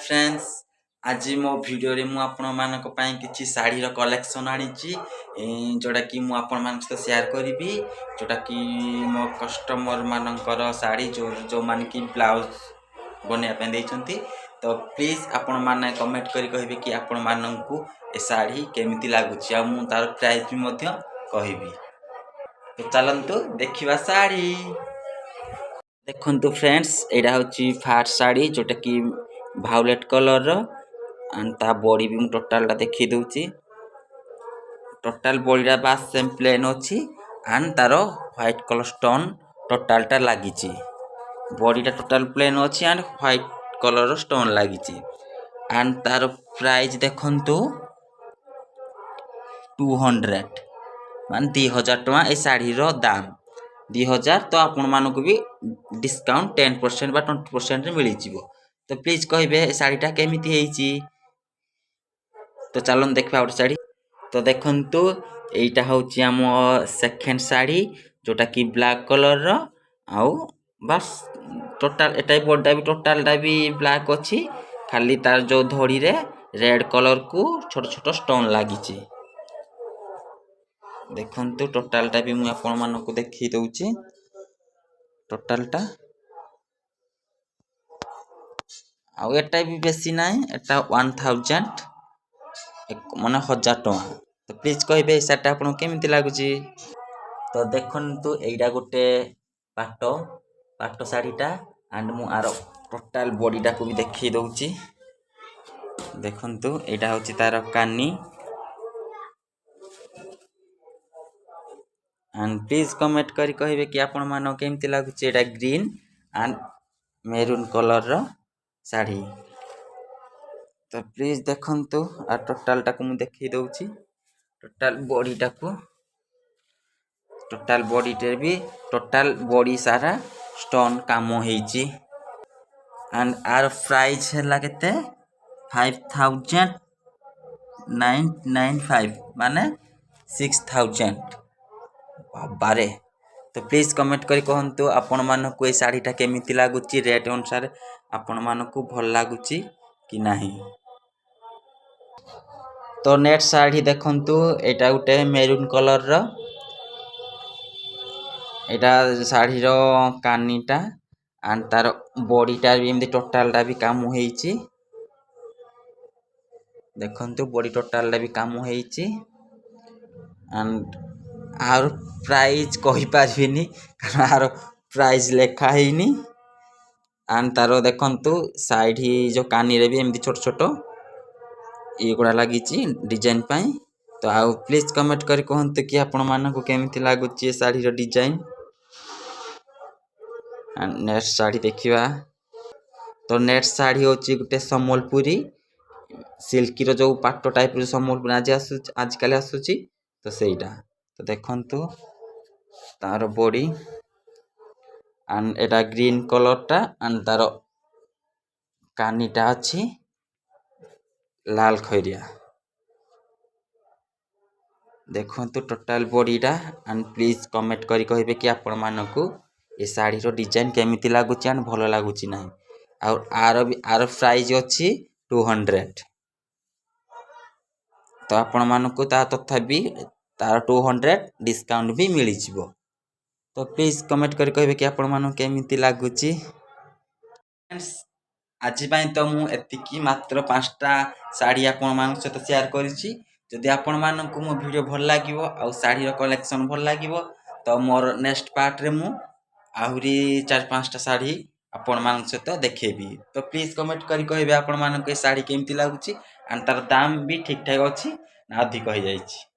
Friends आज मो video रे मु आपण मानक पई किछि साड़ी रो कलेक्शन आनिछि जोटा कि मु आपण मानक सहित शेयर करिवि जोटा कि मो कस्टमर मानकर साड़ी जो मान कि ब्लाउज बनिया पे दैछंती। तो प्लीज आपण माने कमेंट करी कहबे कि आपण माननकु ए साड़ी केमिति लागुछि आ मु तार प्राइस भी मध्य कहबी। तो चलंतु देखिबा साड़ी। देखंतु फ्रेंड्स एडा होछि फाट साड़ी जोटा कि भायोलेट कलर रो एंड ता बॉडी भी टोटल टा देखि दउछि। टोटल बॉडी रा बास सेम प्लेन अछि एंड तारो व्हाइट कलर स्टोन टोटल टा लागिछि। बॉडी टा टोटल प्लेन अछि एंड व्हाइट कलर रो स्टोन लागिछि एंड तारो प्राइस देखंतु 200 मान 2000 टका ए साड़ी रो दाम 2000। तो आपण मानको भी डिस्काउंट 10% बा 20% रे मिलि जिवो। तो प्लीज कहबे साड़ीटा केमिति हेइची। तो चलन देखबा और साड़ी। तो देखंतु एटा होची हम सेकंड साड़ी जोटा कि ब्लैक कलर रो आउ बस टोटल एटाई बॉडी भी टोटल दा भी ब्लैक अछि खाली तार जो धोड़ी रे रेड कलर को छोट छोट स्टोन लागिची। देखंतु टोटल टा भी मु आपण मानको देखि दउची। टोटल टा आउ एटा भी बेसी नाइ एटा 1000 माने 1000 टका। तो प्लीज कहबे सेटा आपण केमिति लागुची। तो देखंतु एइडा गोटे पाटो साड़ीटा एंड मु आरो टोटल बॉडीटा को भी देखि दउची। देखंतु एइडा होची तार कानी एंड प्लीज कमेंट करी कहबे कि आपण मानो केमिति लागुची। एटा ग्रीन एंड मेरून कलर रो साड़ी। तो प्लीज देखंतु आ टोटल टा को मु देखि दउची। टोटल बॉडी टे भी टोटल बॉडी सारा स्टोन काम हेइची एंड आर प्राइस हला केते 5995 माने 6000 बारे। तो प्लीज कमेंट करी कहंतु आपण मानको ए साड़ीटा केमिति लागुची रेट अनुसार आपण मानको भल लागुची कि नाही। तो नेक्स्ट साड़ी देखंतु एटा उटे maroon colour row Etah sari row कानीटा and तार बॉडीटा भी एमदी टोटल टा भी काम हेइची। देखंतु बॉडी टोटल टा भी काम हेइची एंड आर प्राइस कहि पारबिनी कारण आर प्राइस लेखा हेइनी एंड तारो देखंतु साइड ही जो कानी रे भी एमदी छोट छोट ये गुडा लागिची डिजाइन पाई। तो आउ प्लीज कमेंट करी कहंतु कि आपण मानको केमिति लागुची ए साड़ी रो डिजाइन। एंड नेक्स्ट साड़ी देखिबा। तो नेक्स्ट साड़ी होची गुटे सम्बलपुरी सिल्की रो जो पाटो टाइप रो सम्बलपुरी आज काले आसुची। तो सेइटा तो देखंतु तार body and Etah green colour टा एंड तार कानीटा अछि लाल खैरिया। देखंतु टोटल बॉडीटा एंड प्लीज कमेंट करी कहबे कि आपण मानको ए साड़ी रो डिजाइन केमिति लागुची एंड भलो लागुची नाही। और आर प्राइस अछि 200। तो आपण मानको ता तथा भी तार 200 डिस्काउंट भी मिलि जिवो। तो प्लीज कमेंट करी कहबे कि आपण मानो केमिति लागुची। फ्रेंड्स आज पई तो मु एतिकी मात्र 5टा साड़ी आपण मान सहित शेयर करिछि। जदि आपण मानकु मो वीडियो भल लागिवो आ साड़ी रो कलेक्शन भल लागिवो तो मोर नेक्स्ट पार्ट रे मु आहुरी 4-5टा साड़ी आपण मान सहित देखेबी। तो प्लीज कमेंट करी कहबे आपण मानकु ए साड़ी केमिति लागुची एंड तार दाम भी ठीक ठाक अछि ना अधिक हो जाइछि।